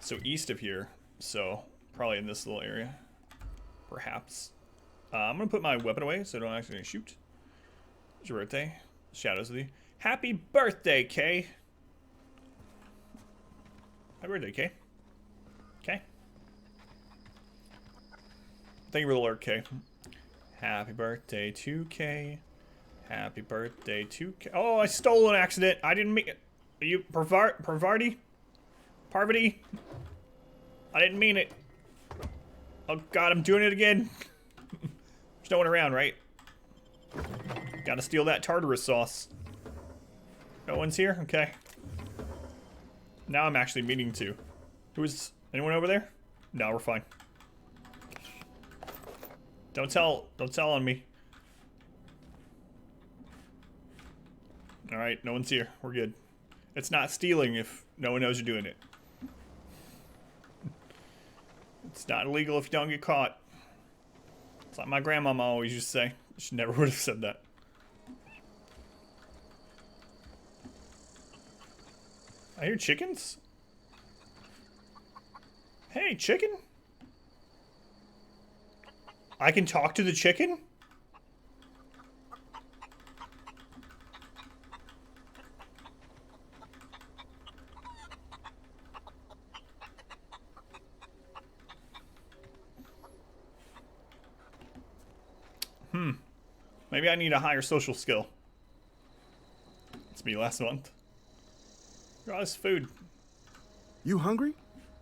So east of here. So probably in this little area. Perhaps. I'm going to put my weapon away so I don't actually shoot. It's your birthday. Shadows with you. Happy birthday, Kay. Happy birthday, Kay. Okay. Thank you for the lurk, Kay. Happy birthday to Kay. Happy birthday to Kay. Oh, I stole an accident. I didn't mean it. Are you Parvati? Parvati? I didn't mean it. Oh god, I'm doing it again. There's no one around, right? Gotta steal that Tartarus sauce. No one's here? Okay. Now I'm actually meaning to. Who's anyone over there? No, we're fine. Don't tell on me. Alright, no one's here. We're good. It's not stealing if no one knows you're doing it. It's not illegal if you don't get caught. It's like my grandmama always used to say. She never would have said that. I hear chickens. Hey, chicken? I can talk to the chicken? Maybe I need a higher social skill. It's me last month. Look at all this food. You hungry?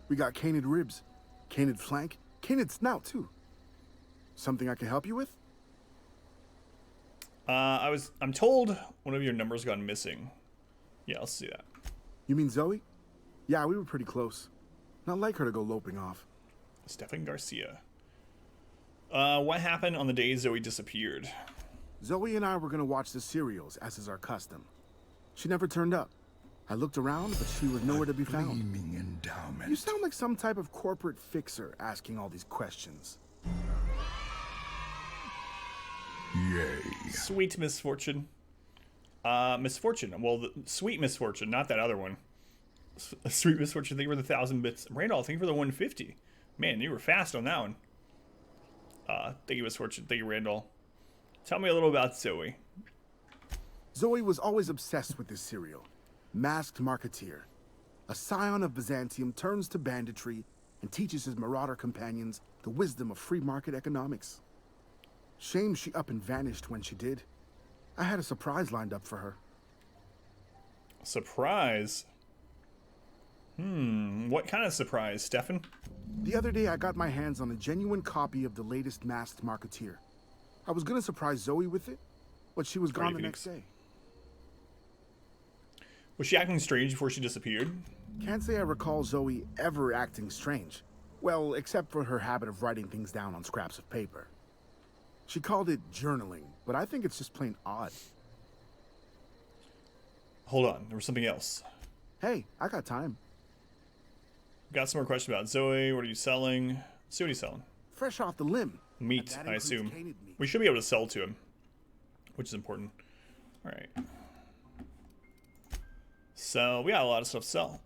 We got canid ribs, canid flank, canid snout too. Something I can help you with? I'm told one of your numbers gone missing. Yeah, I'll see that. You mean Zoe? Yeah, we were pretty close. Not like her to go loping off. Stefan Garcia. What happened on the day Zoe disappeared? Zoe and I were gonna watch the serials, as is our custom. She never turned up. I looked around, but she was nowhere to be found. Gleaming endowment. You sound like some type of corporate fixer asking all these questions. Yay. Sweet misfortune. Misfortune. Well, the sweet misfortune, not that other one. Sweet misfortune. Thank you for the 1,000 bits. Randall, thank you for the 150. Man, you were fast on that one. Thank you, misfortune. Thank you, Randall. Tell me a little about Zoe. Zoe was always obsessed with this serial. Masked Marketeer. A scion of Byzantium turns to banditry and teaches his marauder companions the wisdom of free market economics. Shame she up and vanished when she did. I had a surprise lined up for her. Surprise? What kind of surprise, Stefan? The other day I got my hands on a genuine copy of the latest Masked Marketeer. I was gonna surprise Zoe with it, but she was gone the next day. Was she acting strange before she disappeared? Can't say I recall Zoe ever acting strange. Well, except for her habit of writing things down on scraps of paper. She called it journaling, but I think it's just plain odd. Hold on, there was something else. Hey, I got time. Got some more questions about Zoe. What are you selling? Let's see what he's selling. Fresh off the limb. Meat, That I includes assume. canid meat. We should be able to sell to him, which is important. All right. So we got a lot of stuff to sell.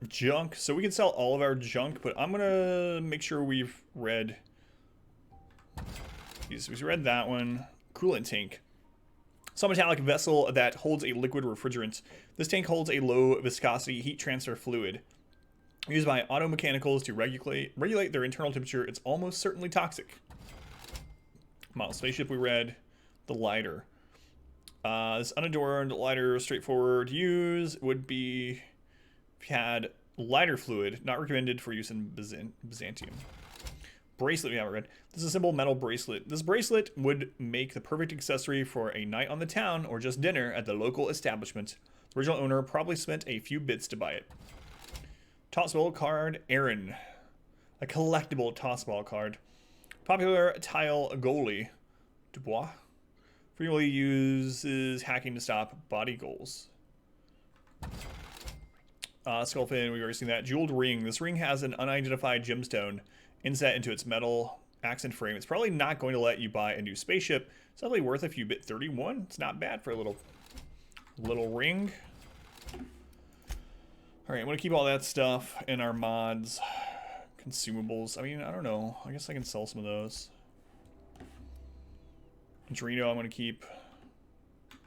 Junk. So we can sell all of our junk, but I'm gonna make sure we've read. We've read that one. Coolant tank. Some metallic vessel that holds a liquid refrigerant. This tank holds a low viscosity heat transfer fluid. Used by auto mechanicals to regulate their internal temperature. It's almost certainly toxic. Model spaceship we read. The lighter. This unadorned lighter, straightforward to use, would be if you had lighter fluid, not recommended for use in Byzantium. Bracelet we haven't read. This is a simple metal bracelet. This bracelet would make the perfect accessory for a night on the town or just dinner at the local establishment. The original owner probably spent a few bits to buy it. Tossball card, Aaron. A collectible tossball card. Popular tile goalie, Dubois. Frequently uses hacking to stop body goals. Skullfin, we've already seen that. Jeweled ring. This ring has an unidentified gemstone inset into its metal accent frame. It's probably not going to let you buy a new spaceship. It's definitely worth a few bit. 31. It's not bad for a little ring. Alright, I'm going to keep all that stuff in our mods. Consumables. I mean, I don't know. I guess I can sell some of those. Drino, I'm going to keep.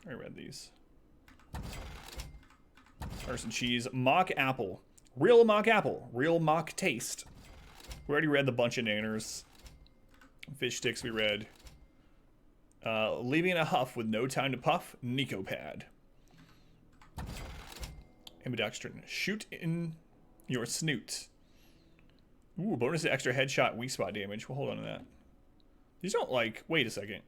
I read these. Artisan cheese. Mock apple. Real mock apple. Real mock taste. We already read the bunch of nanners. Fish sticks we read. Leaving a huff with no time to puff. Nicopad. Ambidextrine. Shoot in your snoot. Ooh, bonus to extra headshot weak spot damage. We'll hold on to that. These don't like... Wait a second.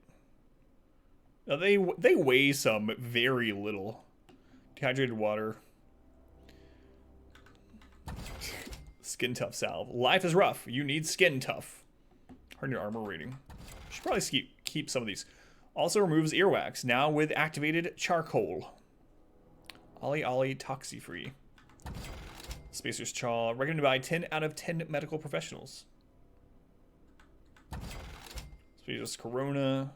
They weigh some very little. Dehydrated water. Skin tough salve. Life is rough. You need skin tough. Harden your armor rating. Should probably keep some of these. Also removes earwax. Now with activated charcoal. Ollie Ollie Toxi Free. Spacer's Chaw. Recommended by 10 out of 10 medical professionals. Spacer's Corona.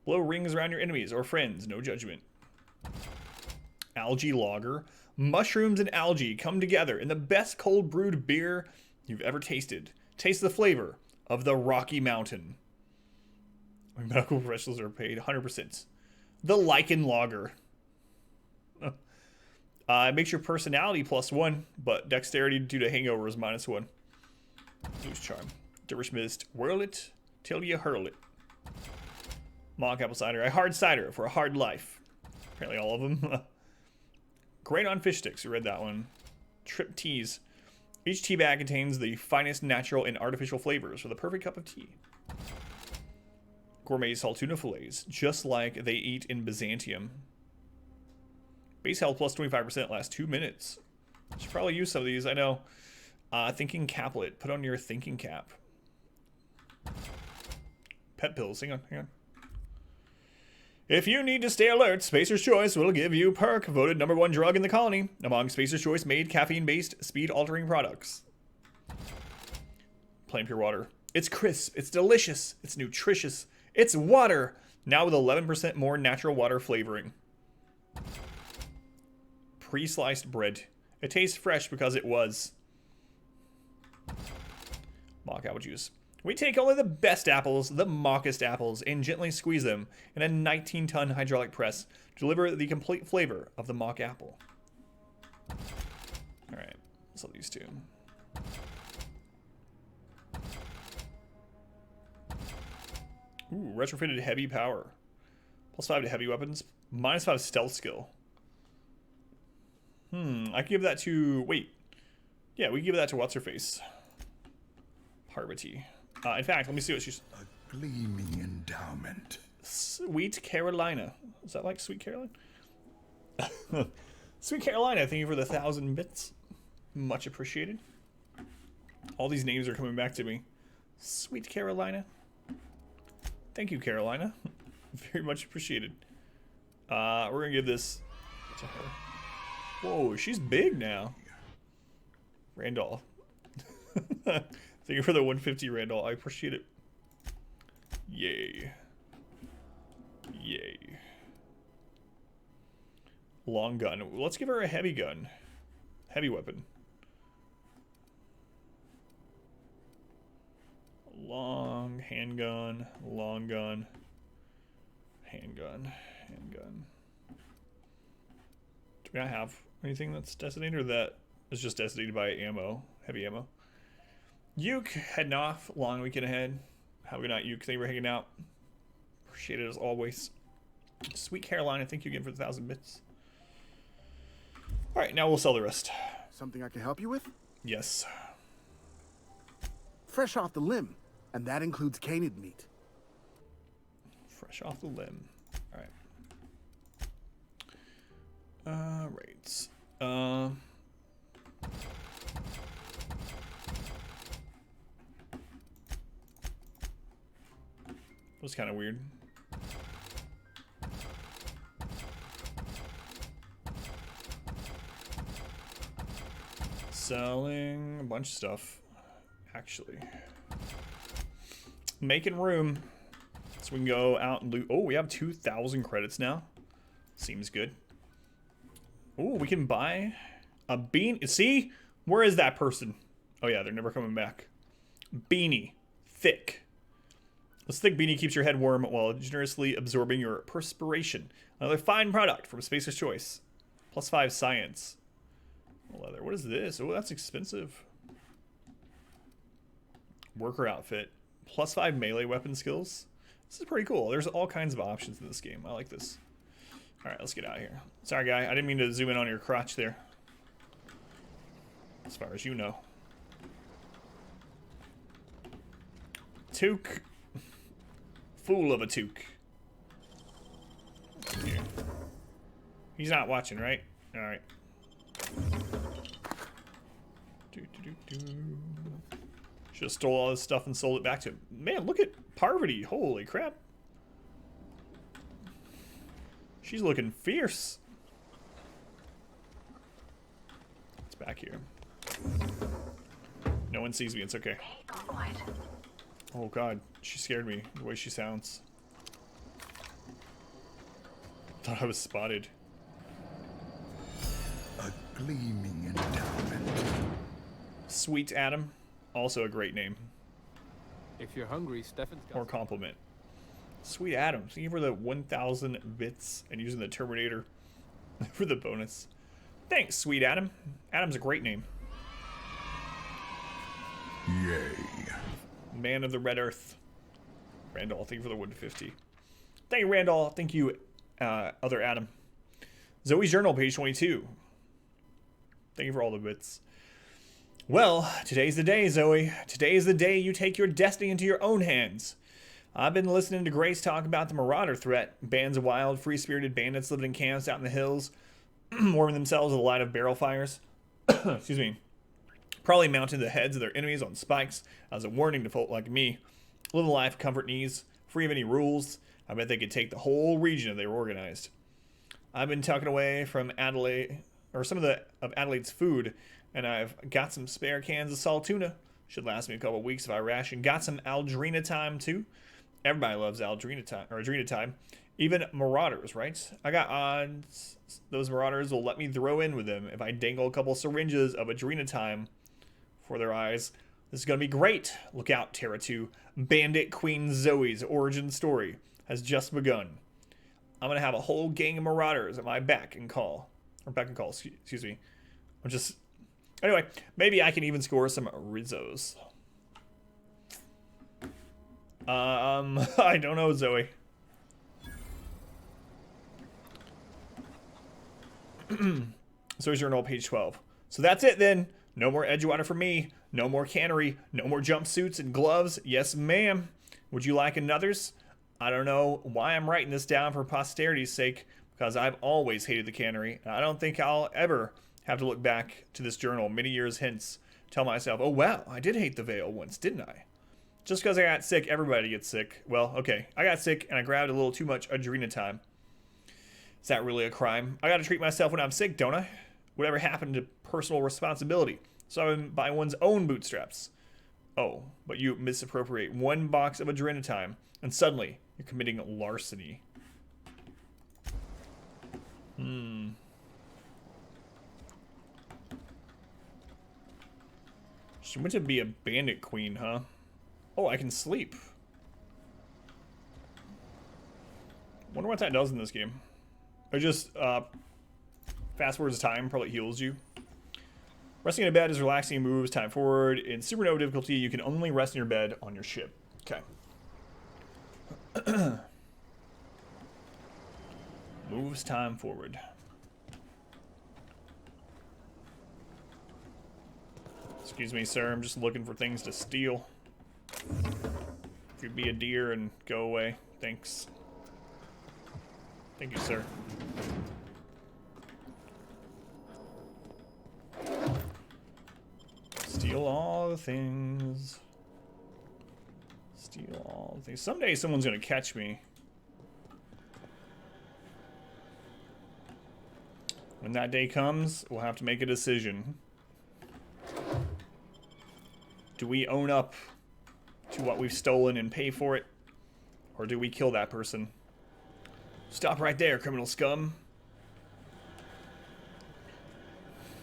Blow rings around your enemies or friends. No judgment. Algae Lager. Mushrooms and algae come together in the best cold brewed beer you've ever tasted. Taste the flavor of the Rocky Mountain. Medical professionals are paid 100%. The Lichen Lager. It makes your personality +1, but dexterity due to hangover is -1. Loose charm. Dervish Mist. Whirl it till you hurl it. Mock apple cider. A hard cider for a hard life. Apparently all of them. Great on fish sticks. We read that one. Trip teas. Each tea bag contains the finest natural and artificial flavors for the perfect cup of tea. Gourmet saltuna fillets, just like they eat in Byzantium. Base health plus 25% lasts 2 minutes. Should probably use some of these, I know. Thinking caplet. Put on your thinking cap. Pet pills. Hang on. If you need to stay alert, Spacer's Choice will give you perk, voted #1 drug in the colony among Spacer's Choice made caffeine-based speed-altering products. Plain pure water. It's crisp, it's delicious, it's nutritious, it's water, now with 11% more natural water flavoring. Pre-sliced bread. It tastes fresh because it was. Mock apple juice. We take only the best apples, the mockest apples, and gently squeeze them in a 19-ton hydraulic press to deliver the complete flavor of the mock apple. Alright, sell these two. Ooh, retrofitted heavy power. +5 to heavy weapons, -5 stealth skill. I could give that to... Wait. Yeah, we can give that to what's-her-face. Parvati. In fact, let me see what she's... A gleaming endowment. Sweet Carolina. Is that like Sweet Carolina? Sweet Carolina, thank you for the 1,000 bits. Much appreciated. All these names are coming back to me. Sweet Carolina. Thank you, Carolina. Very much appreciated. We're going to give this to her. Whoa, she's big now. Randall. Thank you for the 150, Randall. I appreciate it. Yay. Yay. Long gun. Let's give her a heavy gun. Heavy weapon. Long handgun. Long gun. Handgun. Handgun. Do we not have anything that's designated, or that is just designated by ammo? Heavy ammo. Uke, heading off. Long weekend ahead. Have a good night, Uke. Thank you for hanging out. Appreciate it as always. Sweet Carolina, thank you again for the 1,000 bits. Alright, now we'll sell the rest. Something I can help you with? Yes. Fresh off the limb, and that includes canid meat. Fresh off the limb. Alright. Right. Was kind of weird. Selling a bunch of stuff, actually. Making room so we can go out and loot. Oh, we have 2,000 credits now. Seems good. Oh, we can buy A bean. See? Where is that person? Oh, yeah, they're never coming back. Beanie. Thick. This thick beanie keeps your head warm while generously absorbing your perspiration. Another fine product from Spacer's Choice. +5 science. Leather. What is this? Oh, that's expensive. Worker outfit. +5 melee weapon skills. This is pretty cool. There's all kinds of options in this game. I like this. Alright, let's get out of here. Sorry, guy. I didn't mean to zoom in on your crotch there. As far as you know. Toque. Fool of a toque. Here. He's not watching, right? Alright. Should have stole all this stuff and sold it back to him. Man, look at Parvati. Holy crap. She's looking fierce. It's back here. No one sees me. It's okay. Oh god, she scared me the way she sounds. Thought I was spotted. A gleaming endowment. Sweet Adam. Also a great name. If you're hungry, Stefan's got Or compliment. Sweet Adam. Thank you for the 1,000 bits and using the Terminator for the bonus. Thanks, Sweet Adam. Adam's a great name. Yay. Man of the Red Earth. Randall, thank you for the 150. Thank you, Randall. Thank you, other Adam. Zoe's Journal, page 22. Thank you for all the bits. Well, today's the day, Zoe. Today is the day you take your destiny into your own hands. I've been listening to Grace talk about the Marauder threat. Bands of wild, free-spirited bandits living in camps out in the hills, warming themselves with the light of barrel fires. Excuse me. Probably mounted the heads of their enemies on spikes as a warning to folk like me. Live a life of comfort and ease, free of any rules. I bet they could take the whole region if they were organized. I've been tucking away from Adelaide, or some of Adelaide's food, and I've got some spare cans of salt tuna. Should last me a couple of weeks if I ration. Got some Aldrina time too. Everybody loves Aldrina time, or Adrena time. Even Marauders, right? I got odds those Marauders will let me throw in with them if I dangle a couple syringes of Adrena time for their eyes. This is going to be great. Look out, Terra 2. Bandit Queen Zoe's origin story has just begun. I'm going to have a whole gang of Marauders at my beck and call. Or beck and call, excuse me. I'm just... Anyway, maybe I can even score some Rizzos. I don't know, Zoe. Zoe's Journal, page 12. So that's it then. No more Edgewater for me. No more cannery. No more jumpsuits and gloves. Yes, ma'am. Would you like another's? I don't know why I'm writing this down for posterity's sake, because I've always hated the cannery. And I don't think I'll ever have to look back to this journal many years hence, tell myself, oh wow, I did hate the veil once, didn't I? Just because I got sick, everybody gets sick. Well, okay, I got sick and I grabbed a little too much Adrena time. Is that really a crime? I gotta treat myself when I'm sick, don't I? Whatever happened to personal responsibility? So I'm by one's own bootstraps. Oh, but you misappropriate one box of Adrena time, and suddenly you're committing larceny. She went to be a bandit queen, huh? Oh, I can sleep. Wonder what that does in this game. It just fast forwards time, probably heals you. Resting in a bed is relaxing and moves time forward. In supernova difficulty, you can only rest in your bed on your ship. Okay. Moves time forward. Excuse me, sir. I'm just looking for things to steal. If you'd be a deer and go away. Thanks. Thank you, sir. Steal all the things. Steal all the things. Someday someone's gonna catch me. When that day comes, we'll have to make a decision. Do we own up to what we've stolen and pay for it? Or do we kill that person? Stop right there, criminal scum.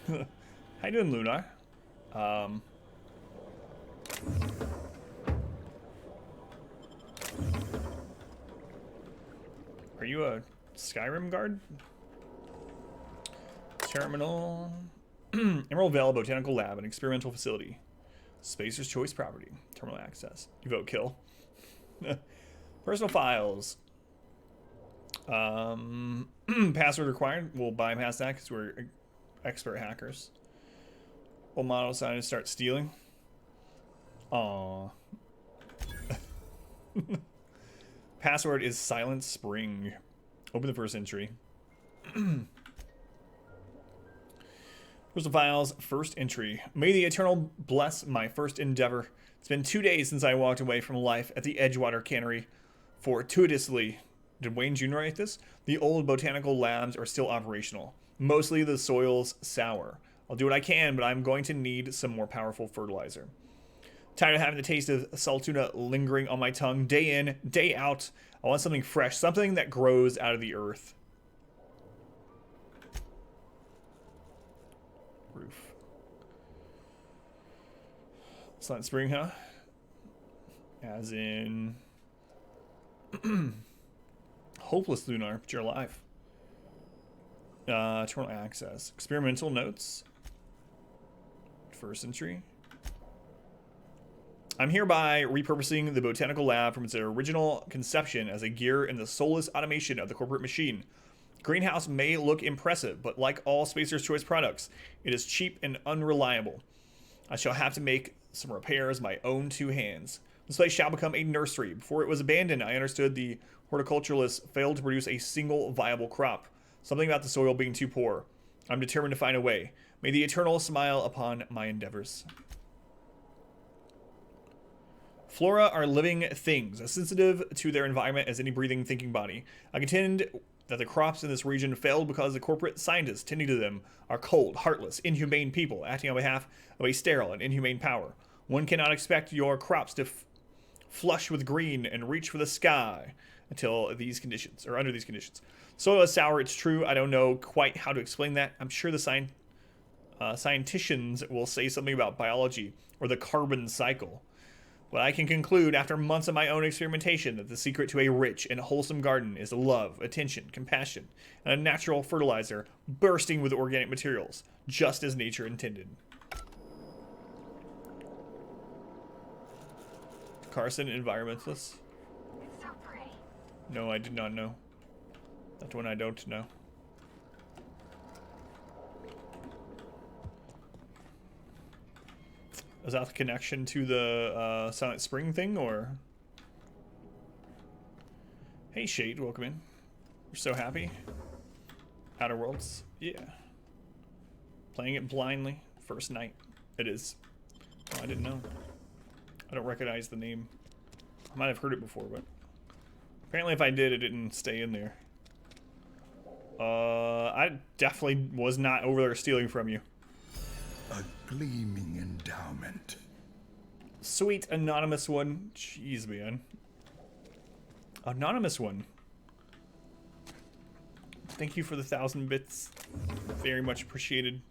How you doing, Lunar? Are you a Skyrim guard? Terminal. Emerald Vale Botanical Lab, an experimental facility. Spacer's choice property. Terminal access. You vote kill. Personal files. Password required. We'll bypass that because we're expert hackers. Old model decided to start stealing. Aww. Password is Silent Spring. Open the first entry. Personal files, first entry. May the Eternal bless my first endeavor. It's been 2 days since I walked away from life at the Edgewater Cannery. Fortuitously, did Wayne Jr. write this? The old botanical labs are still operational. Mostly the soil's sour. I'll do what I can, but I'm going to need some more powerful fertilizer. Tired of having the taste of saltuna lingering on my tongue day in, day out. I want something fresh, something that grows out of the earth. Roof. Silent Spring, huh? As in... Hopeless Lunar, but you're alive. Eternal access. Experimental notes. First entry. I'm hereby repurposing the botanical lab from its original conception as a gear in the soulless automation of the corporate machine. Greenhouse may look impressive, but like all Spacer's Choice products, it is cheap and unreliable. I shall have to make some repairs my own 2 hands. This place shall become a nursery. Before it was abandoned, I understood the horticulturalists failed to produce a single viable crop. Something about the soil being too poor. I'm determined to find a way. May the Eternal smile upon my endeavors. Flora are living things, as sensitive to their environment as any breathing, thinking body. I contend that the crops in this region failed because the corporate scientists tending to them are cold, heartless, inhumane people acting on behalf of a sterile and inhumane power. One cannot expect your crops to flush with green and reach for the sky until these conditions, or under these conditions. Soil is sour, it's true. I don't know quite how to explain that. I'm sure the scienticians will say something about biology or the carbon cycle. But I can conclude after months of my own experimentation that the secret to a rich and wholesome garden is love, attention, compassion, and a natural fertilizer bursting with organic materials, just as nature intended. Carson, environmentalist. It's so pretty. No, I did not know. That's one I don't know. Is that the connection to the Silent Spring thing, or? Hey, Shade, welcome in. We're so happy. Outer Worlds, yeah. Playing it blindly, first night. It is. Oh, I didn't know. I don't recognize the name. I might have heard it before, but apparently if I did, it didn't stay in there. I definitely was not over there stealing from you. A gleaming endowment. Sweet anonymous one. Jeez, man. Anonymous one. Thank you for the 1,000 bits. Very much appreciated.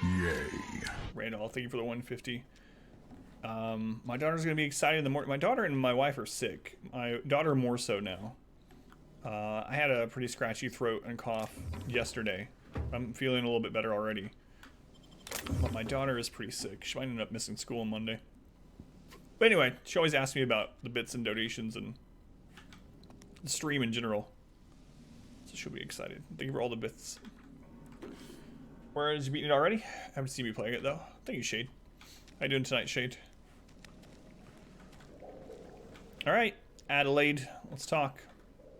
Yay. Randall, thank you for the 150. My daughter's gonna be excited in the morning. My daughter and my wife are sick. My daughter more so now. I had a pretty scratchy throat and cough yesterday. I'm feeling a little bit better already. But my daughter is pretty sick. She might end up missing school on Monday. But anyway, she always asks me about the bits and donations and the stream in general. So she'll be excited. Thank you for all the bits. Where did you beat it already? I haven't seen me playing it though. Thank you, Shade. How you doing tonight, Shade? Alright, Adelaide, let's talk.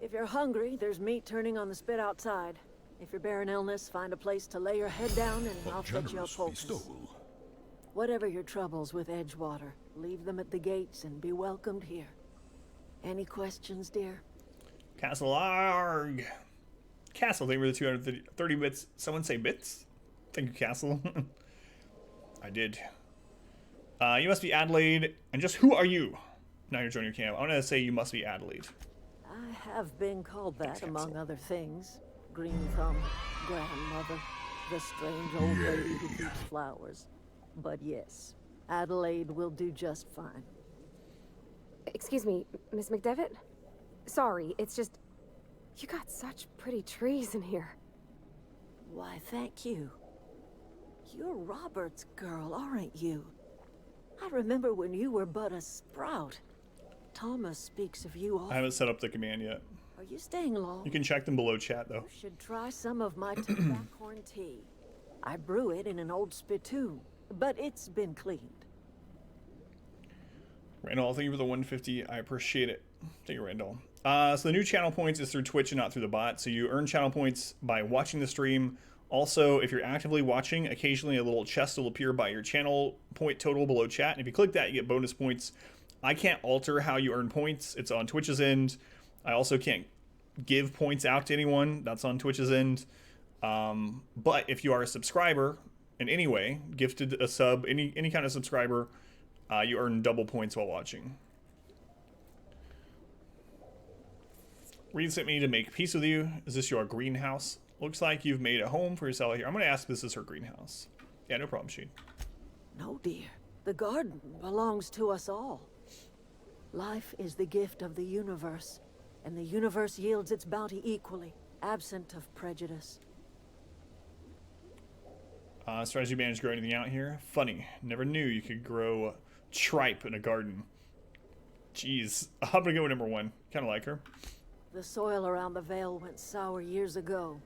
If you're hungry, there's meat turning on the spit outside. If you're bearing illness, find a place to lay your head down and I'll fetch you a poultice. Whatever your troubles with Edgewater, leave them at the gates and be welcomed here. Any questions, dear? Castle Arg. Castle, thank you for the 230 bits. Someone say bits? Thank you, Castle. I did. You must be Adelaide. And just who are you? Now you're joining your camp. I'm going to say you must be Adelaide. I have been called that, Capsule. among other things. Green thumb, grandmother, the strange old lady who keeps flowers. But yes, Adelaide will do just fine. Excuse me, Miss McDevitt? Sorry, it's just... You got such pretty trees in here. Why, thank you. You're Robert's girl, aren't you? I remember when you were but a sprout. Thomas speaks of you I often. haven't set up the command yet. Are you staying long? You can check them below chat, though. You should try some of my tobaccorn tea. I brew it in an old spittoon, but it's been cleaned. Randall, thank you for the 150. I appreciate it. Thank you, Randall. So the new channel points is through Twitch and not through the bot. So you earn channel points by watching the stream. Also, if you're actively watching, occasionally a little chest will appear by your channel point total below chat. And if you click that, you get bonus points. I can't alter how you earn points. It's on Twitch's end. I also can't give points out to anyone. That's on Twitch's end. But if you are a subscriber in any way, gifted a sub, any kind of subscriber, you earn double points while watching. Reed sent me to make peace with you. Is this your greenhouse? Looks like you've made a home for yourself here. I'm going to ask if this is her greenhouse. Yeah, no problem, Sheen. No, dear. The garden belongs to us all. Life is the gift of the universe, and the universe yields its bounty equally, absent of prejudice. Strategy you managed to grow anything out here? Funny. Never knew you could grow tripe in a garden. Jeez. I'm going to go with number 1. Kind of like her. The soil around the Vale went sour years ago,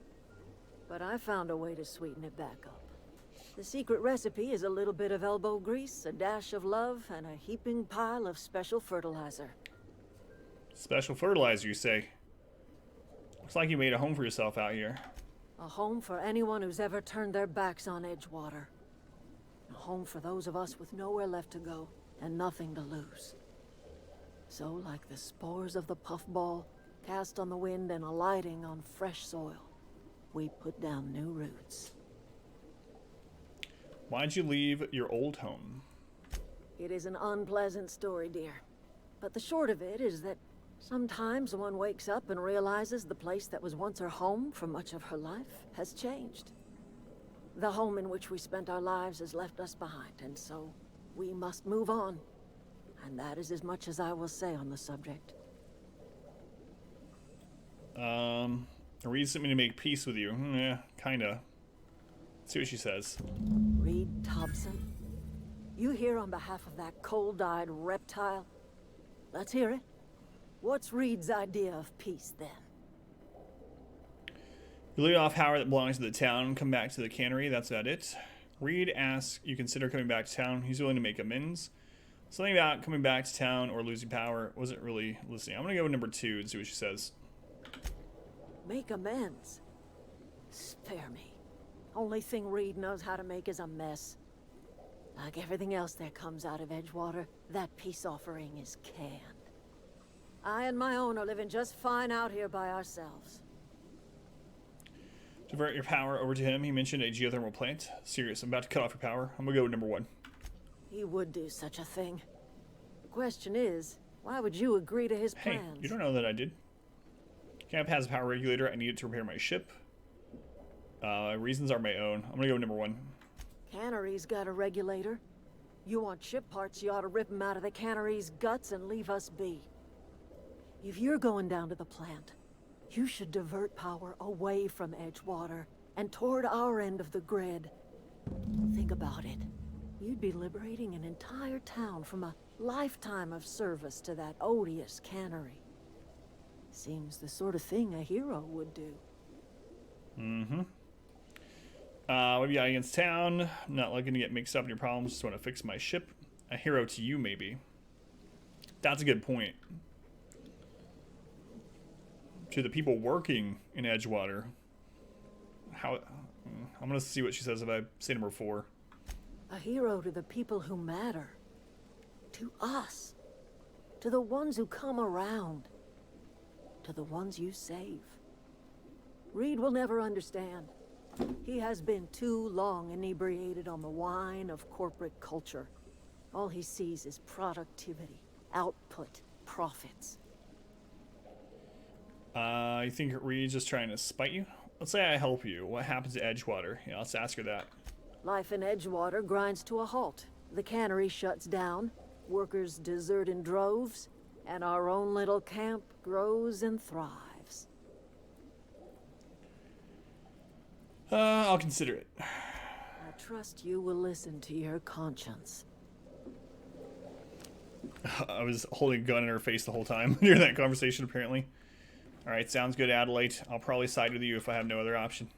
but I found a way to sweeten it back up. The secret recipe is a little bit of elbow grease, a dash of love, and a heaping pile of special fertilizer. Special fertilizer, you say? Looks like you made a home for yourself out here. A home for anyone who's ever turned their backs on Edgewater. A home for those of us with nowhere left to go and nothing to lose. So, like the spores of the puffball, cast on the wind and alighting on fresh soil, we put down new roots. Why'd you leave your old home? It is an unpleasant story, dear. But the short of it is that sometimes one wakes up and realizes the place that was once her home for much of her life has changed. The home in which we spent our lives has left us behind, and so we must move on. And that is as much as I will say on the subject. A reason me to make peace with you. Yeah, kinda. Let's see what she says. Reed Thompson, you here on behalf of that cold-eyed reptile? Let's hear it. What's Reed's idea of peace, then? You lead off Howard that belongs to the town, come back to the cannery, that's about it. Reed asks you consider coming back to town. He's willing to make amends. Something about coming back to town or losing power. Wasn't really listening. I'm gonna go with number 2 and see what she says. Make amends? Spare me. Only thing Reed knows how to make is a mess. Like everything else that comes out of Edgewater, that peace offering is canned. I and my own are living just fine out here by ourselves. Divert your power over to him. He mentioned a geothermal plant. Serious, I'm about to cut off your power. I'm gonna go with number 1. He would do such a thing. The question is, why would you agree to his Hey, plans? you don't know that I did. Camp has a power regulator. I need it to repair my ship. Reasons are my own. I'm gonna go with number 1. Cannery's got a regulator. You want ship parts, you ought to rip them out of the cannery's guts and leave us be. If you're going down to the plant, you should divert power away from Edgewater and toward our end of the grid. Think about it. You'd be liberating an entire town from a lifetime of service to that odious cannery. Seems the sort of thing a hero would do. Mm-hmm. What have you got against town? I'm not looking to get mixed up in your problems. Just want to fix my ship. A hero to you, maybe. That's a good point. To the people working in Edgewater. I'm going to see what she says if I say number 4. A hero to the people who matter. To us. To the ones who come around. To the ones you save. Reed will never understand. He has been too long inebriated on the wine of corporate culture. All he sees is productivity, output, profits. You think Reed's just trying to spite you? Let's say I help you. What happens to Edgewater? Yeah, let's ask her that. Life in Edgewater grinds to a halt. The cannery shuts down, workers desert in droves, and our own little camp grows and thrives. I'll consider it. I trust you will listen to your conscience. I was holding a gun in her face the whole time during that conversation, apparently. Alright, sounds good, Adelaide. I'll probably side with you if I have no other option.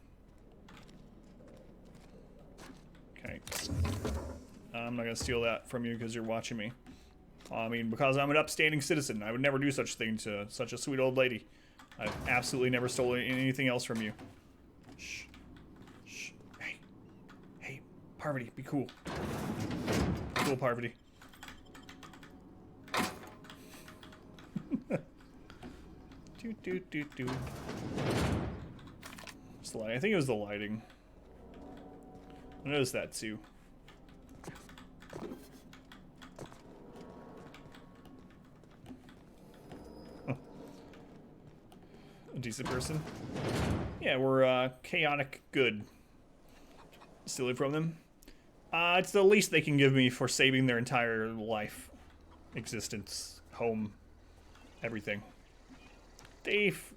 Okay. I'm not going to steal that from you because you're watching me. I mean, because I'm an upstanding citizen. I would never do such a thing to such a sweet old lady. I've absolutely never stolen anything else from you. Shh. Shh. Hey. Hey, Parvati, be cool. Be cool, Parvati. Do. It's the lighting. I think it was the lighting. I noticed that too. A decent person. Yeah, we're chaotic good. Stealing from them. It's the least they can give me for saving their entire life, existence, home, everything. Thief.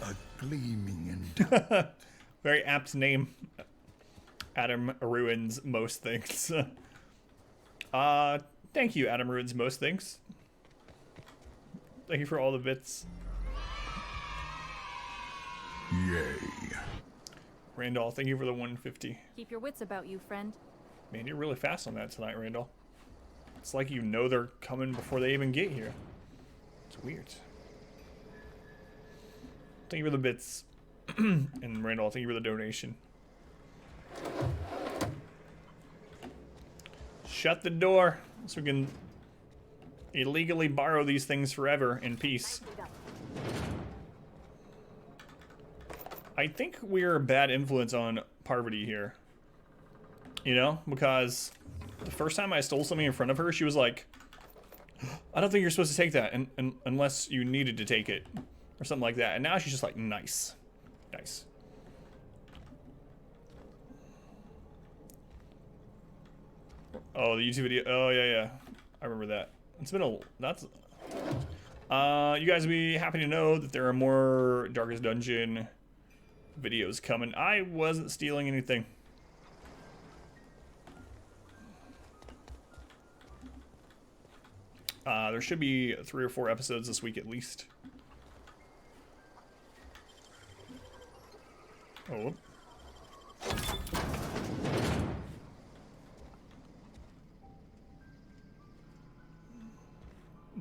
A gleaming endowment. Very apt name. Adam ruins most things. Thank you, Adam ruins most things. Thank you for all the bits. Yay. Randall, thank you for the 150. Keep your wits about you, friend. Man, you're really fast on that tonight, Randall. It's like you know they're coming before they even get here. It's weird. Thank you for the bits. And Randall, thank you for the donation. Shut the door so we can illegally borrow these things forever in peace. I think we're a bad influence on Parvati here. You know, because the first time I stole something in front of her, she was like, I don't think you're supposed to take that unless you needed to take it. Or something like that. And now she's just like, nice. Nice. Oh, the YouTube video. Oh, yeah. I remember that. It's been a... That's... you guys will be happy to know that there are more Darkest Dungeon videos coming. I wasn't stealing anything. There should be 3 or 4 episodes this week at least. Oh.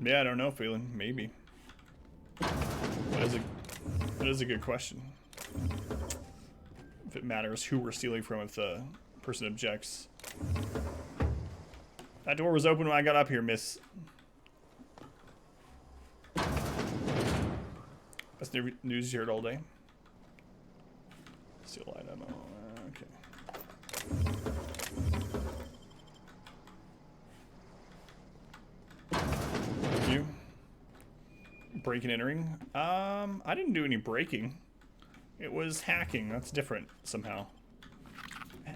Yeah, I don't know, Phelan. Maybe. That is a good question. If it matters who we're stealing from, if the person objects. That door was open when I got up here, miss. Best news you heard all day. Steal item. Okay. You breaking and entering? I didn't do any breaking. It was hacking. That's different somehow.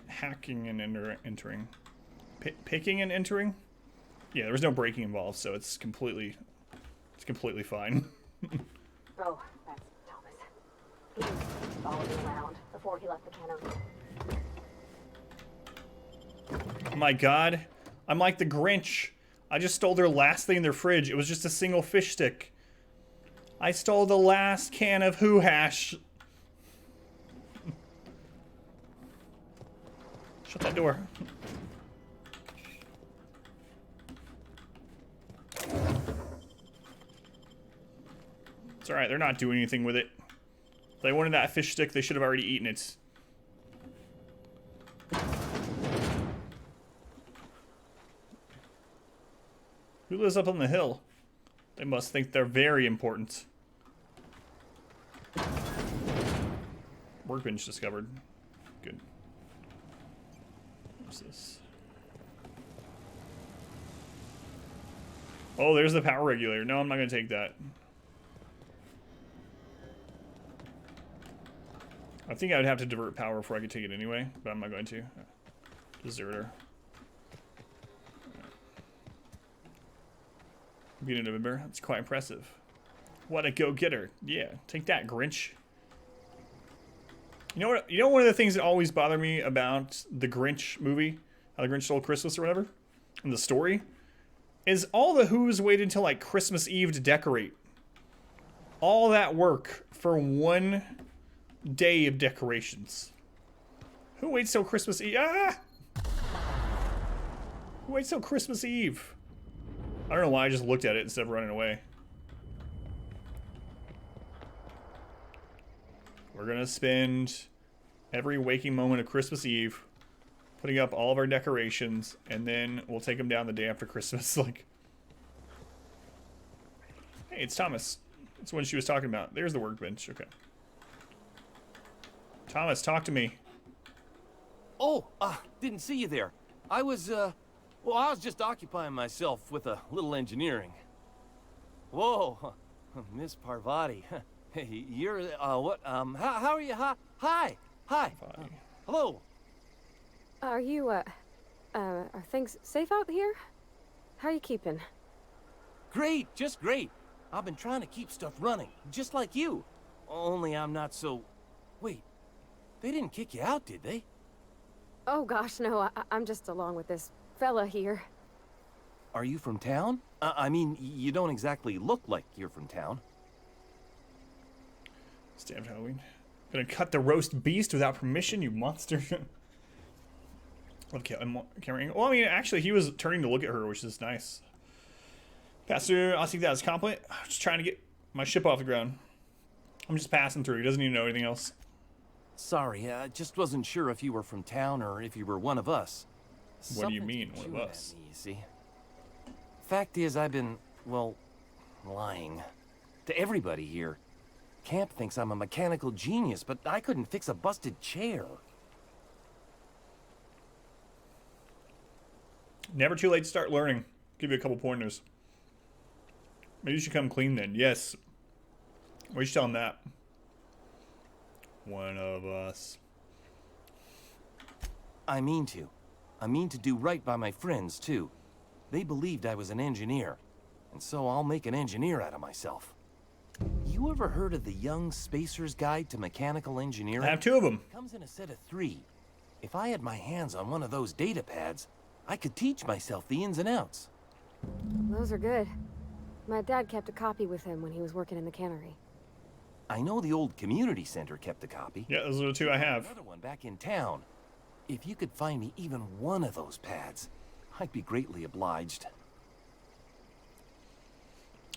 Hacking and entering. Picking and entering? Yeah, there was no breaking involved, so it's completely fine. Oh, that's Thomas. He followed me around before he left the cannery. Oh my god. I'm like the Grinch. I just stole their last thing in their fridge. It was just a single fish stick. I stole the last can of Who Hash. Shut that door. It's alright, they're not doing anything with it. If they wanted that fish stick, they should have already eaten it. Who lives up on the hill? They must think they're very important. Workbench discovered. Good. What's this? Oh, there's the power regulator. No, I'm not going to take that. I think I would have to divert power before I could take it anyway, but I'm not going to. Deserter. Beginning of November. That's quite impressive. What a go-getter. Yeah, take that, Grinch. You know what? You know one of the things that always bother me about the Grinch movie, How the Grinch Stole Christmas or whatever, and the story, is all the Who's waited until like Christmas Eve to decorate. All that work for one day of decorations. Who waits till Christmas Eve? Ah! Who waits till Christmas Eve? I don't know why I just looked at it instead of running away. We're gonna spend every waking moment of Christmas Eve putting up all of our decorations, and then we'll take them down the day after Christmas. Like, hey, it's Thomas. That's what she was talking about. There's the workbench. Okay. Thomas, talk to me. Oh, didn't see you there. I was just occupying myself with a little engineering. Whoa, Miss Parvati. Hey, you're, what, how are you? Hi. Hello. Are you, are things safe out here? How are you keeping? Great, just great. I've been trying to keep stuff running, just like you. Only I'm not so... Wait, they didn't kick you out, did they? Oh gosh, no, I'm just along with this fella here. Are you from town? I mean, you don't exactly look like you're from town. It's damn Halloween. Gonna cut the roast beast without permission, you monster. Okay, I'm carrying. Well, I mean, actually, he was turning to look at her, which is nice. Pastor, I'll take that as a compliment. I'm just trying to get my ship off the ground. I'm just passing through. He doesn't even know anything else. Sorry, I just wasn't sure if you were from town or if you were one of us. What do you Something's mean, one of chewing at us? me, you see. Fact is, I've been, well, lying to everybody here. Camp thinks I'm a mechanical genius, but I couldn't fix a busted chair. Never too late to start learning. Give you a couple pointers. Maybe you should come clean then. Yes. We should tell him that. One of us. I mean to. I mean to do right by my friends, too. They believed I was an engineer, and so I'll make an engineer out of myself. You ever heard of the Young Spacer's Guide to Mechanical Engineering? I have two of them. It comes in a set of 3. If I had my hands on one of those data pads, I could teach myself the ins and outs. Those are good. My dad kept a copy with him when he was working in the cannery. I know the old community center kept a copy. Yeah, those are the two I have. Another one back in town. If you could find me even one of those pads, I'd be greatly obliged.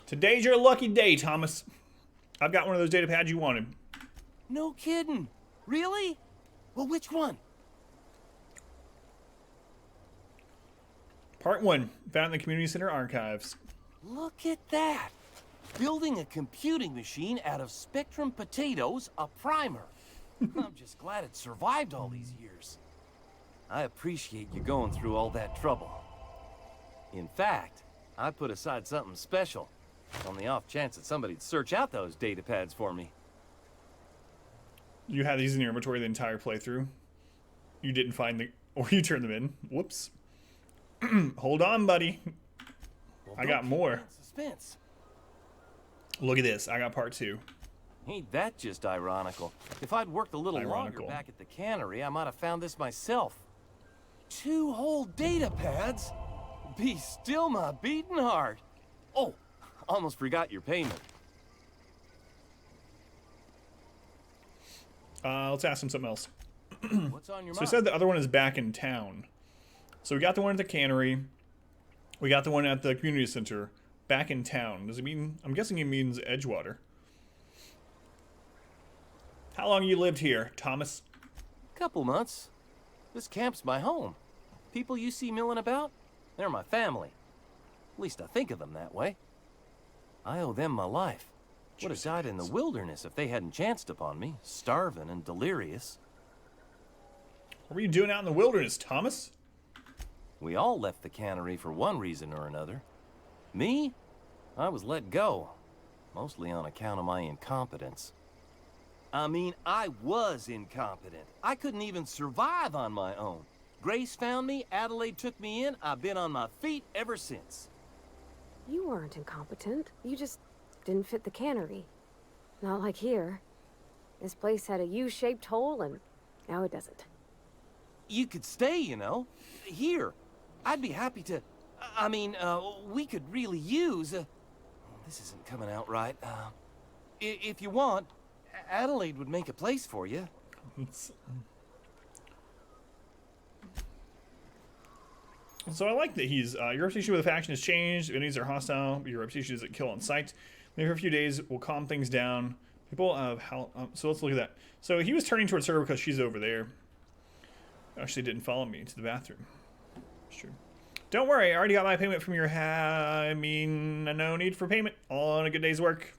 Today's your lucky day, Thomas. I've got one of those data pads you wanted. No kidding. Really? Well, which one? Part 1, found in the community center archives. Look at that. Building a computing machine out of Spectrum potatoes, a primer. I'm just glad it survived all these years. I appreciate you going through all that trouble. In fact, I put aside something special on the off chance that somebody'd search out those data pads for me. You had these in your inventory the entire playthrough. You didn't find the... Or you turned them in. Whoops. Hold on, buddy. Well, I got don't more. keep me in suspense. Look at this. I got part 2. Ain't that just ironical? If I'd worked a little longer back at the cannery, I might have found this myself. 2 whole data pads? Be still my beating heart. Oh, almost forgot your payment. Let's ask him something else. What's on your So I mind? said the other one is back in town. So we got the one at the cannery. We got the one at the community center. Back in town. Does it mean... I'm guessing it means Edgewater. How long you lived here, Thomas? Couple months. This camp's my home. People you see milling about, they're my family. At least I think of them that way. I owe them my life. Would have died in the wilderness if they hadn't chanced upon me, starving and delirious. What were you doing out in the wilderness, Thomas? We all left the cannery for one reason or another. Me? I was let go, mostly on account of my incompetence. I mean, I was incompetent. I couldn't even survive on my own. Grace found me, Adelaide took me in, I've been on my feet ever since. You weren't incompetent. You just didn't fit the cannery. Not like here. This place had a U-shaped hole, and now it doesn't. You could stay, you know. Here. I'd be happy to... I mean, we could really use... this isn't coming out right. If you want, Adelaide would make a place for you. So I like that he's, your reputation with the faction has changed. Enemies are hostile, but your reputation isn't kill on sight. Maybe for a few days, we'll calm things down. People have how, so let's look at that. So he was turning towards her because she's over there. Actually didn't follow me to the bathroom. It's true. Don't worry, I already got my payment from your I mean, no need for payment on a good day's work.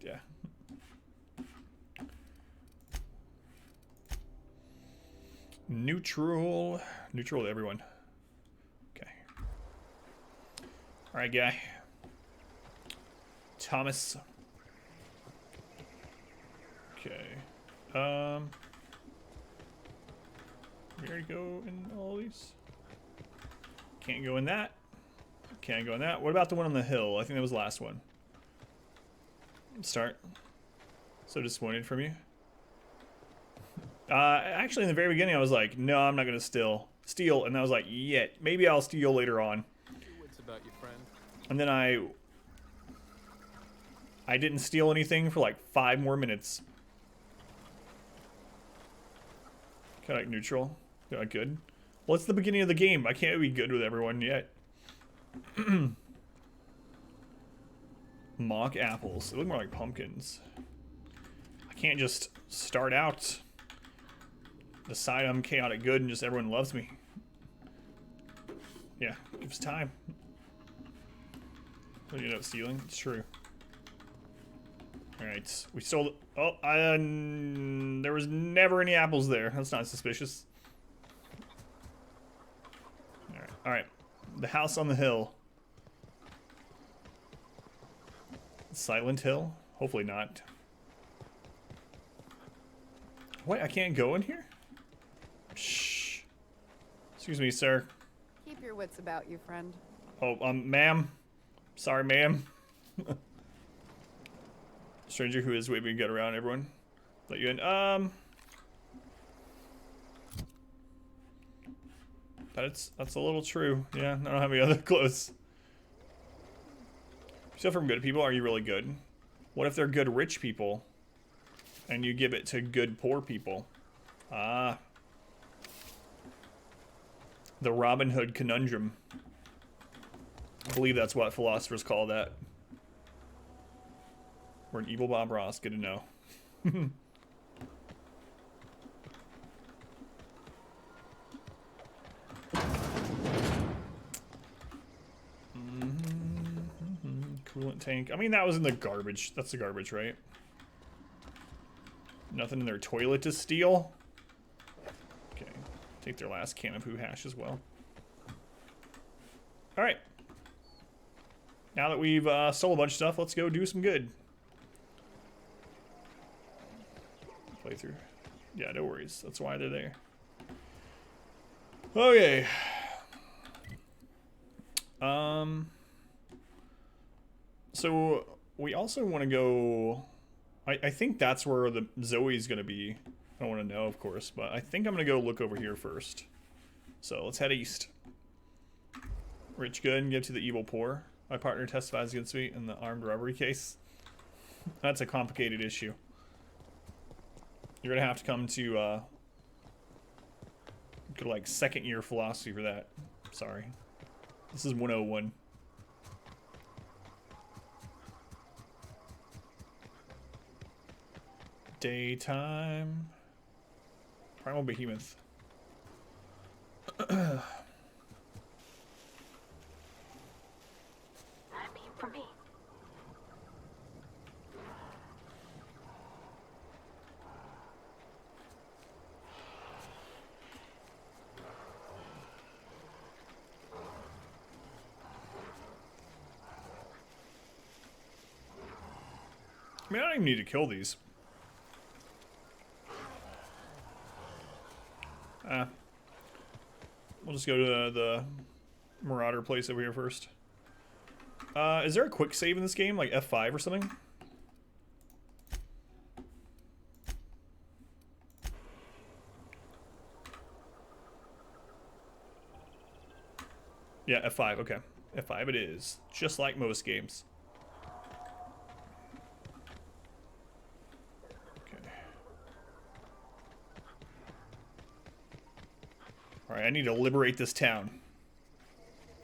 Yeah. Neutral to everyone. Okay. All right, guy. Thomas. Okay. We already go in all these. Can't go in that. Can't go in that. What about the one on the hill? I think that was the last one. Start. So disappointed from you. Actually, in the very beginning, I was like, no, I'm not gonna steal. And I was like, yeah, maybe I'll steal later on. What's about your friend? And then I didn't steal anything for like 5 more minutes. Kind of like neutral. Kind of good. Well, it's the beginning of the game. I can't be good with everyone yet. Mock apples. They look more like pumpkins. I can't just start out, decide I'm chaotic good, and just everyone loves me. Yeah, gives time. What do you end up stealing? It's true. Alright, we stole it. Oh, there was never any apples there. That's not suspicious. Alright, the house on the hill. Silent Hill? Hopefully not. What? I can't go in here? Shh. Excuse me, sir. Keep your wits about you, friend. Oh, ma'am. Sorry, ma'am. Stranger who is waving a gun around everyone. Let you in. That's a little true. Yeah, I don't have any other clothes. So from good people, are you really good? What if they're good rich people and you give it to good poor people? Ah. The Robin Hood conundrum. I believe that's what philosophers call that. Or an evil Bob Ross. Good to know. Coolant tank. I mean, that was in the garbage. That's the garbage, right? Nothing in their toilet to steal. Okay. Take their last can of Who Hash as well. Alright. Now that we've stole a bunch of stuff, let's go do some good. Playthrough. Yeah, no worries. That's why they're there. Okay. So we also want to go. I think that's where the Zoe's gonna be. I don't want to know, of course, but I think I'm gonna go look over here first. So let's head east. Rich good and give to the evil poor. My partner testifies against me in the armed robbery case. That's a complicated issue. You're gonna have to come to go like 2nd year philosophy for that. Sorry. This is 101. Daytime. Primal Behemoth. For me. I mean, I don't even need to kill these. We'll just go to the Marauder place over here first. Is there a quick save in this game, like F5 or something? Yeah, F5, okay. F5 it is, just like most games. Okay. Alright, I need to liberate this town.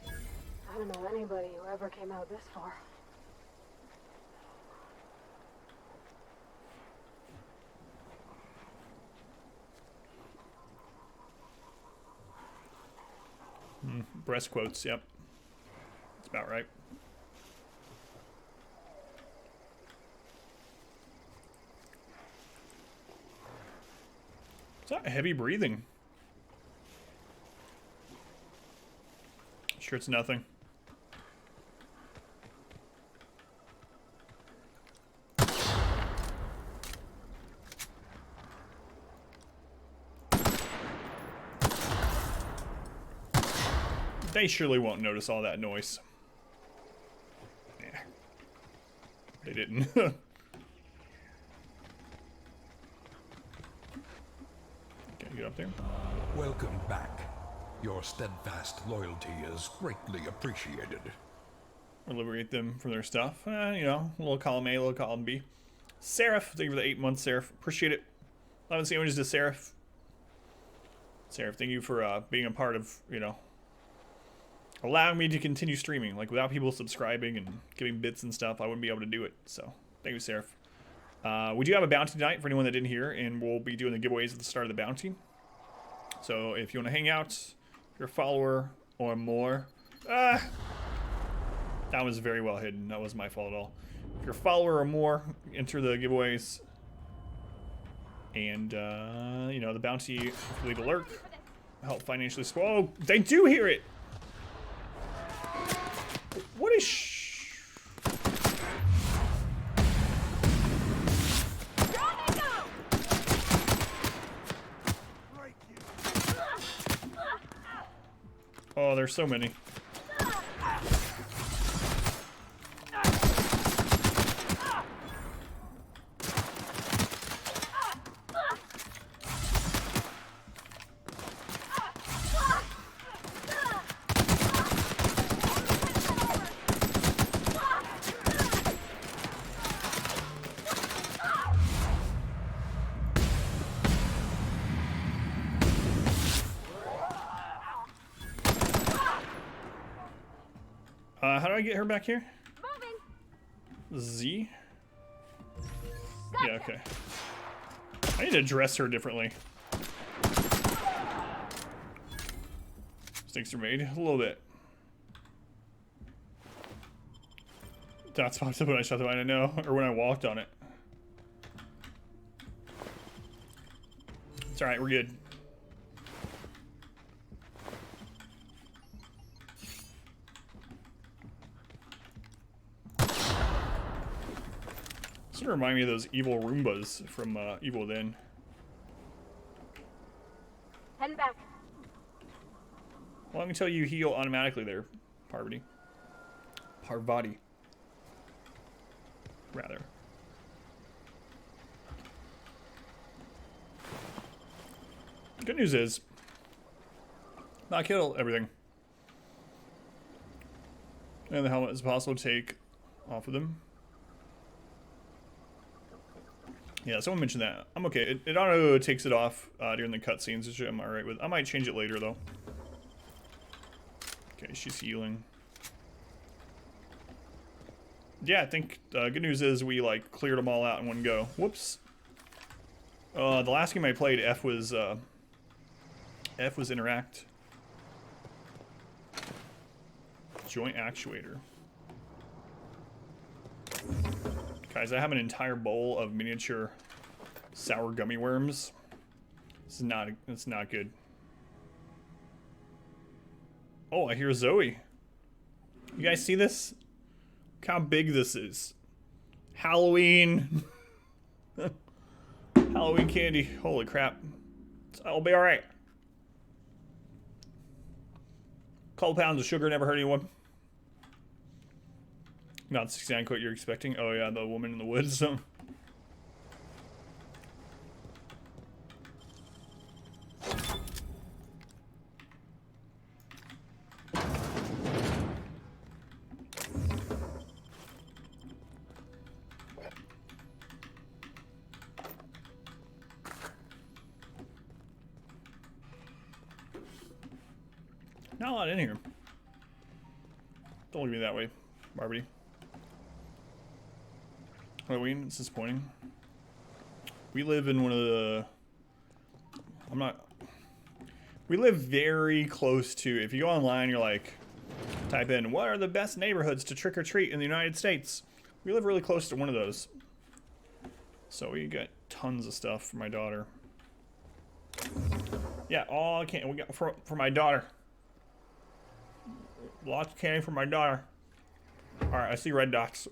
I don't know anybody who ever came out this far. Breast quotes, yep. That's about right. Is that heavy breathing? Sure it's nothing. They surely won't notice all that noise. Yeah. They didn't. Okay, get up there. Welcome back. Your steadfast loyalty is greatly appreciated. Or liberate them from their stuff. You know, a little column A, a little column B. Seraph, thank you for the 8 months, Seraph. Appreciate it. 11 sandwiches to Seraph. Seraph, thank you for being a part of, you know, allowing me to continue streaming. Like, without people subscribing and giving bits and stuff, I wouldn't be able to do it. So, thank you, Seraph. We do have a bounty tonight for anyone that didn't hear, and we'll be doing the giveaways at the start of the bounty. So, if you want to hang out, if you're a follower or more. That was very well hidden. That wasn't my fault at all. If you're a follower or more, enter the giveaways. And, you know, the bounty, leave a lurk, help financially spoil. Oh, they do hear it! What is Oh, there's so many. How do I get her back here? Z? Yeah, okay. I need to dress her differently. Mistakes are made. A little bit. That's popped up when I shot the mine, I know. Or when I walked on it. It's alright, we're good. Sort of remind me of those evil Roombas from Evil Within. Heading back. Well, let me tell you, heal automatically there, Parvati. Parvati. Rather. Good news is, not kill everything. And the helmet is possible to take off of them. Yeah, someone mentioned that. I'm okay. It auto takes it off during the cutscenes, which I'm alright with. I might change it later, though. Okay, she's healing. Yeah, I think good news is we, like, cleared them all out in one go. Whoops. The last game I played, F was interact. Joint actuator. Guys, I have an entire bowl of miniature sour gummy worms. It's not good. Oh, I hear Zoe. You guys see this? Look how big this is. Halloween. Halloween candy. Holy crap. I'll be alright. Couple pounds of sugar never hurt anyone. Not exactly what you're expecting. Oh yeah, the woman in the woods. Not a lot in here. Don't look at me that way, Barbie. Halloween, it's disappointing. We live in one of the... We live very close to... If you go online, you're like... Type in, what are the best neighborhoods to trick-or-treat in the United States? We live really close to one of those. So we get tons of stuff for my daughter. Yeah, all candy we got for my daughter. Lots of candy for my daughter. Alright, I see red dots.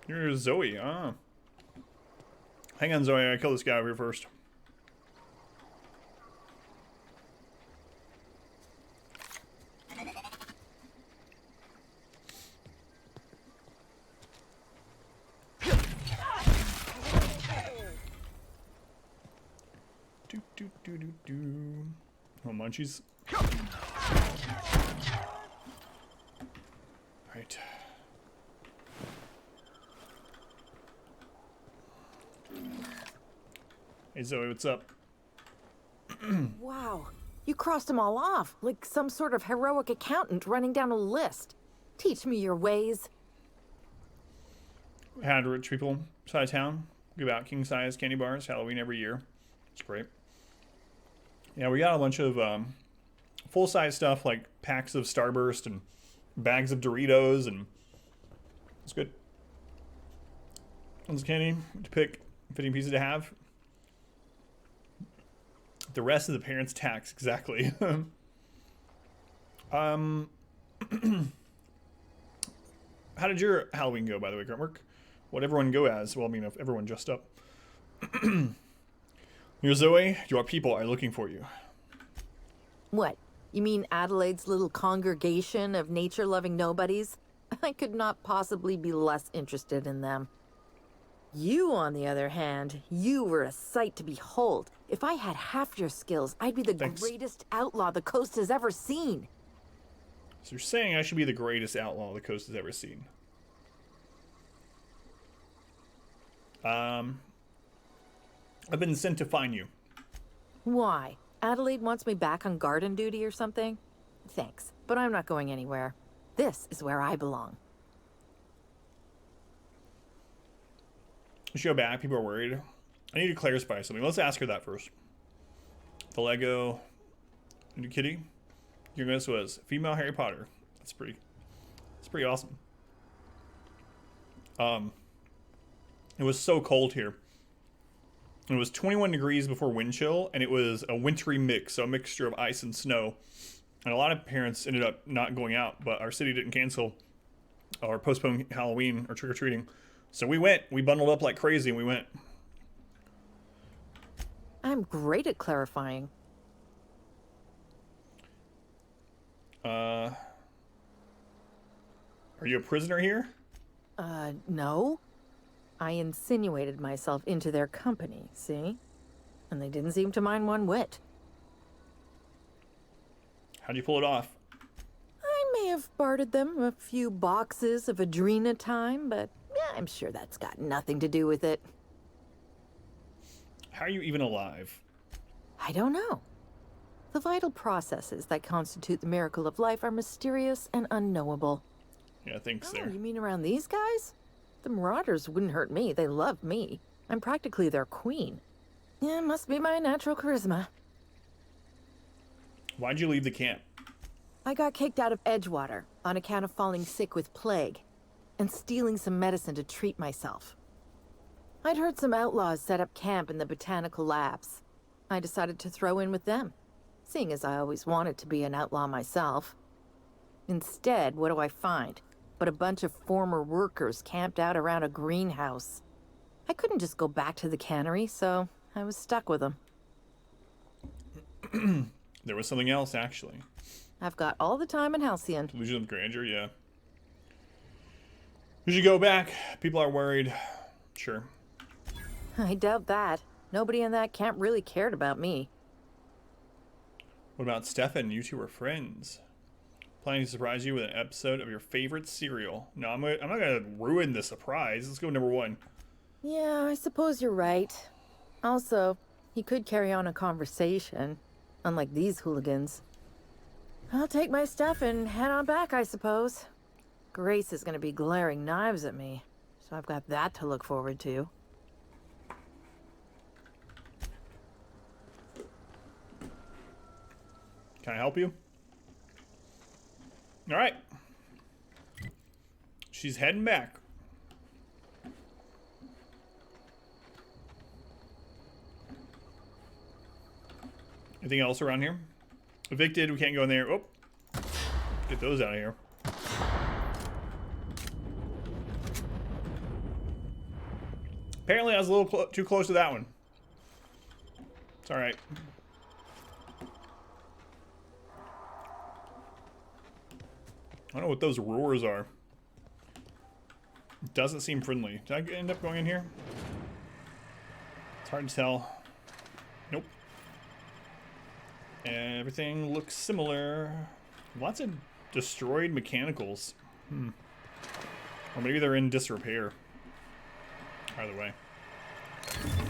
Here's Zoe, ah. Hang on, Zoe, I gotta kill this guy over here first. Oh, munchies. Right. Hey Zoe, what's up? Wow, you crossed them all off, like some sort of heroic accountant running down a list. Teach me your ways. Had rich people side of town give out king-size candy bars Halloween every year. It's great. Yeah, we got a bunch of full-size stuff like packs of Starburst and bags of Doritos, and it's good. Tons of candy to pick, 15 pieces to have. The rest of the parents' tax, exactly. How did your Halloween go, by the way, Gruntwork? What'd everyone go as? Well, I mean, if everyone dressed up. You're Zoe, your people are looking for you. What? You mean Adelaide's little congregation of nature-loving nobodies? I could not possibly be less interested in them. You, on the other hand, you were a sight to behold. If I had half your skills, I'd be the greatest outlaw the coast has ever seen. So you're saying I should be the greatest outlaw the coast has ever seen? I've been sent to find you. Why? Adelaide wants me back on garden duty or something? Thanks, but I'm not going anywhere. This is where I belong. You should go back. People are worried. I need to clarify something. Let's ask her that first. The Lego new kitty. Your guess was female Harry Potter. That's pretty awesome. It was so cold here. It was 21 degrees before wind chill, and it was a wintry mix, so a mixture of ice and snow. And a lot of parents ended up not going out, but our city didn't cancel or postpone Halloween or trick-or-treating. So we went. We bundled up like crazy, and we went. I'm great at clarifying. Are you a prisoner here? No. I insinuated myself into their company, see? And they didn't seem to mind one whit. How'd you pull it off? I may have bartered them a few boxes of Adrena time, but yeah, I'm sure that's got nothing to do with it. How are you even alive? I don't know. The vital processes that constitute the miracle of life are mysterious and unknowable. Yeah, thanks Oh, there. you mean around these guys? The Marauders wouldn't hurt me. They love me. I'm practically their queen. Yeah, must be my natural charisma. Why'd you leave the camp? I got kicked out of Edgewater on account of falling sick with plague and stealing some medicine to treat myself. I'd heard some outlaws set up camp in the botanical labs. I decided to throw in with them. seeing as I always wanted to be an outlaw myself. Instead, what do I find but a bunch of former workers camped out around a greenhouse? I couldn't just go back to the cannery, so I was stuck with them. There was something else, actually. I've got all the time in Halcyon. Illusion of grandeur, yeah. You should go back. People are worried. Sure. I doubt that. Nobody in that camp really cared about me. What about Stefan? You two were friends. Planning to surprise you with an episode of your favorite cereal. No, I'm not gonna ruin the surprise. Let's go number 1. Yeah, I suppose you're right. Also, he could carry on a conversation, unlike these hooligans. I'll take my stuff and head on back, I suppose. Grace is gonna be glaring knives at me, so I've got that to look forward to. Can I help you? All right. She's heading back. Anything else around here? Evicted, we can't go in there. Oh, get those out of here. Apparently I was a little too close to that one. It's all right. I don't know what those roars are. It doesn't seem friendly. Did I end up going in here? It's hard to tell. Nope. Everything looks similar. Lots of destroyed mechanicals. Or maybe they're in disrepair. Either way.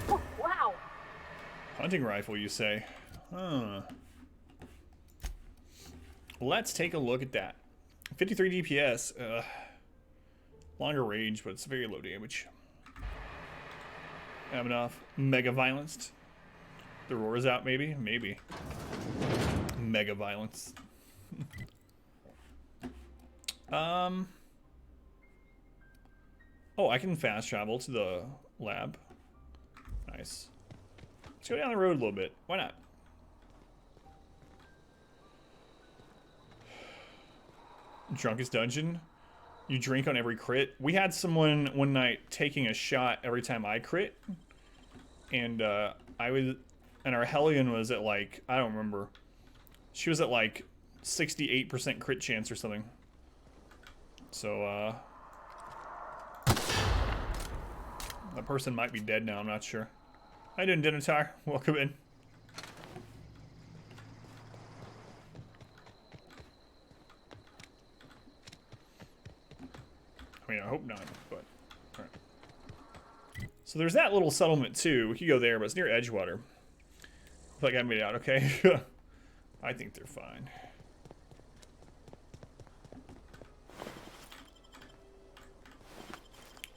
Oh, wow. Hunting rifle, you say? Huh. Let's take a look at that. 53 DPS. Longer range, but it's very low damage. Have enough. Mega violence. The roar's out, maybe? Maybe. Mega violence. Oh, I can fast travel to the lab. Nice. Let's go down the road a little bit. Why not? Drunkest dungeon. You drink on every crit. We had someone one night taking a shot every time I crit. And and our Hellion was at like, I don't remember. She was at like 68% crit chance or something. So, that person might be dead now, I'm not sure. How you doing, Dinotar? Welcome in. I mean, I hope not, but alright. So there's that little settlement too. We could go there, but it's near Edgewater. I feel like I made it out okay. I think they're fine.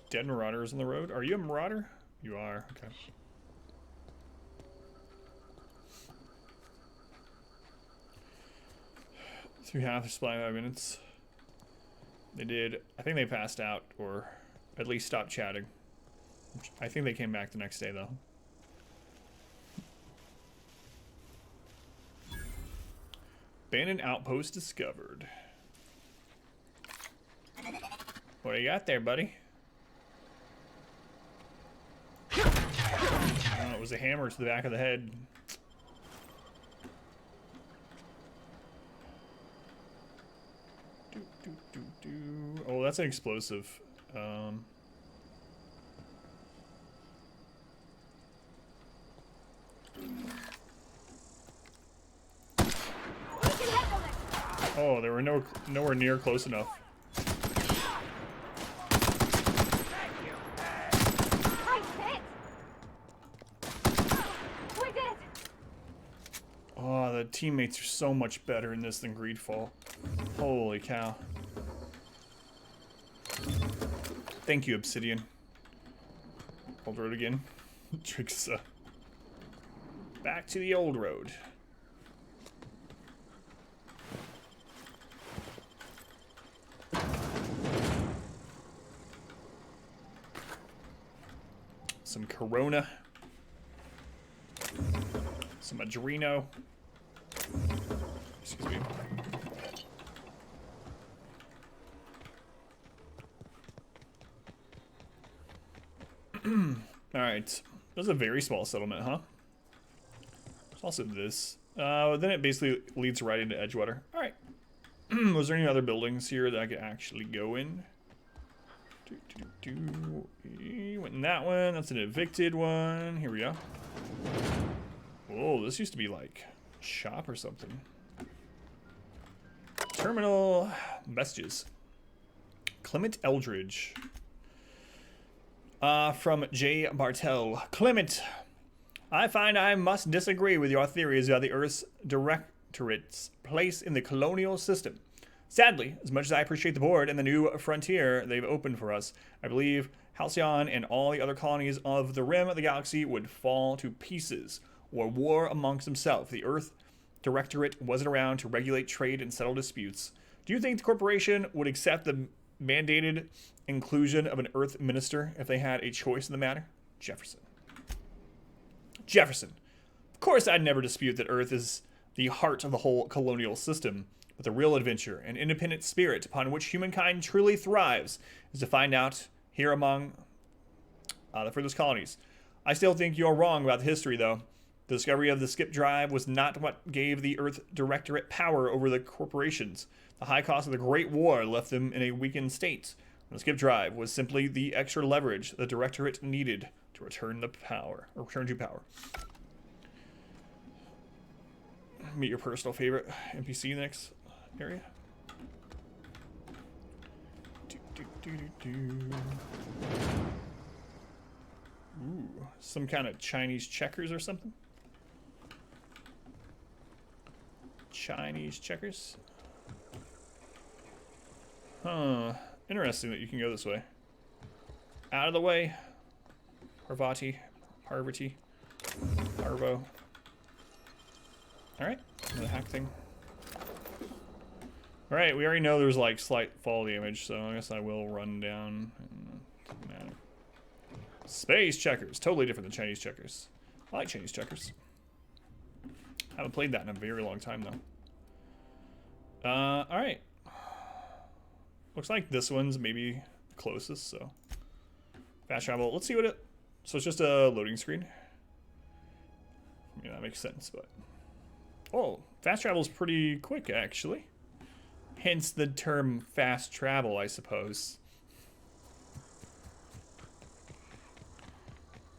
Dead marauders on the road. Are you a marauder? You are. Okay. Through half the supply 5 minutes. They did. I think they passed out, or at least stopped chatting. I think they came back the next day, though. Abandoned outpost discovered. What do you got there, buddy? Oh, it was a hammer to the back of the head. Oh, that's an explosive. Oh, they were nowhere near close enough. Oh, the teammates are so much better in this than Greedfall. Holy cow. Thank you, Obsidian. Old road again. Tricks, back to the old road. Some Corona. Some Adreno. Excuse me. Alright. That's a very small settlement, huh? There's also this. Then it basically leads right into Edgewater. Alright. Was there any other buildings here that I could actually go in? Went in that one. That's an evicted one. Here we go. Whoa, this used to be like a shop or something. Terminal messages. Clement Eldridge. From J. Bartel. Clement, I find I must disagree with your theories about the Earth's directorate's place in the colonial system. Sadly, as much as I appreciate the board and the new frontier they've opened for us, I believe Halcyon and all the other colonies of the rim of the galaxy would fall to pieces or war amongst themselves if the Earth Directorate wasn't around to regulate trade and settle disputes. Do you think the corporation would accept the mandated inclusion of an Earth minister if they had a choice in the matter? Jefferson. Jefferson. Of course, I'd never dispute that Earth is the heart of the whole colonial system, but the real adventure and independent spirit upon which humankind truly thrives is to find out here among the furthest colonies. I still think you're wrong about the history, though. The discovery of the skip drive was not what gave the Earth Directorate power over the corporations. The high cost of the Great War left them in a weakened state. The skip drive was simply the extra leverage the Directorate needed to return to power. Meet your personal favorite NPC next area. Ooh, some kind of Chinese checkers or something. Chinese checkers. Huh. Interesting that you can go this way. Out of the way. Parvati. Parvo. Alright. Another hack thing. Alright, we already know there's like slight fall damage, so I guess I will run down. Doesn't matter. Space checkers. Totally different than Chinese checkers. I like Chinese checkers. Haven't played that in a very long time, though. Alright. Looks like this one's maybe closest, so. Fast travel. Let's see what it... So it's just a loading screen. Yeah, that makes sense, but... Oh, fast travel's pretty quick, actually. Hence the term fast travel, I suppose.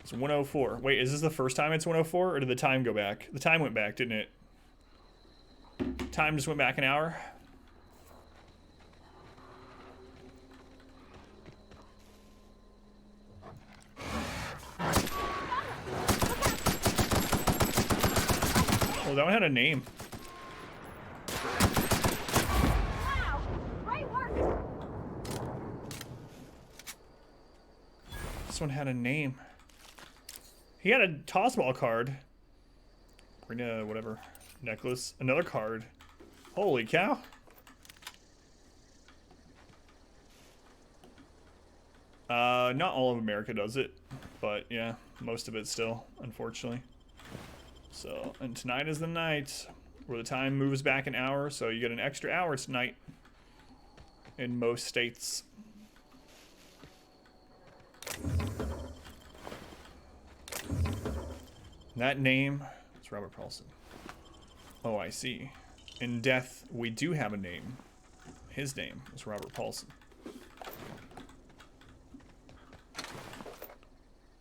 It's 104. Wait, is this the first time it's 104, or did the time go back? The time went back, didn't it? Time just went back an hour. Oh, that one had a name. Wow, great work. This one had a name. He had a tossball card. Bring a whatever necklace. Another card. Holy cow. Not all of America does it, but yeah, most of it still, unfortunately. So, and tonight is the night where the time moves back an hour, so you get an extra hour tonight in most states. That name is Robert Paulson. Oh, I see. In death, we do have a name. His name is Robert Paulson.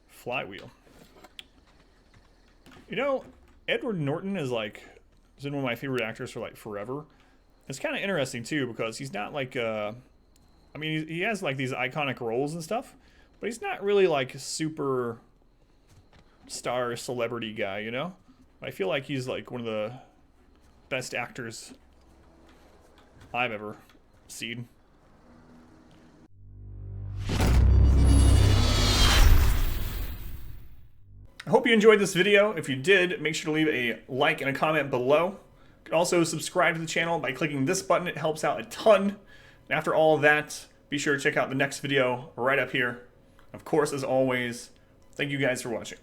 Flywheel. You know, Edward Norton is like, he's been one of my favorite actors for like forever. It's kind of interesting too because he's not like, I mean, he has like these iconic roles and stuff, but he's not really like a super star celebrity guy, you know? I feel like he's like one of the best actors I've ever seen. I hope you enjoyed this video. If you did, make sure to leave a like and a comment below. You can also subscribe to the channel by clicking this button. It helps out a ton. And after all of that, be sure to check out the next video right up here. Of course, as always, thank you guys for watching.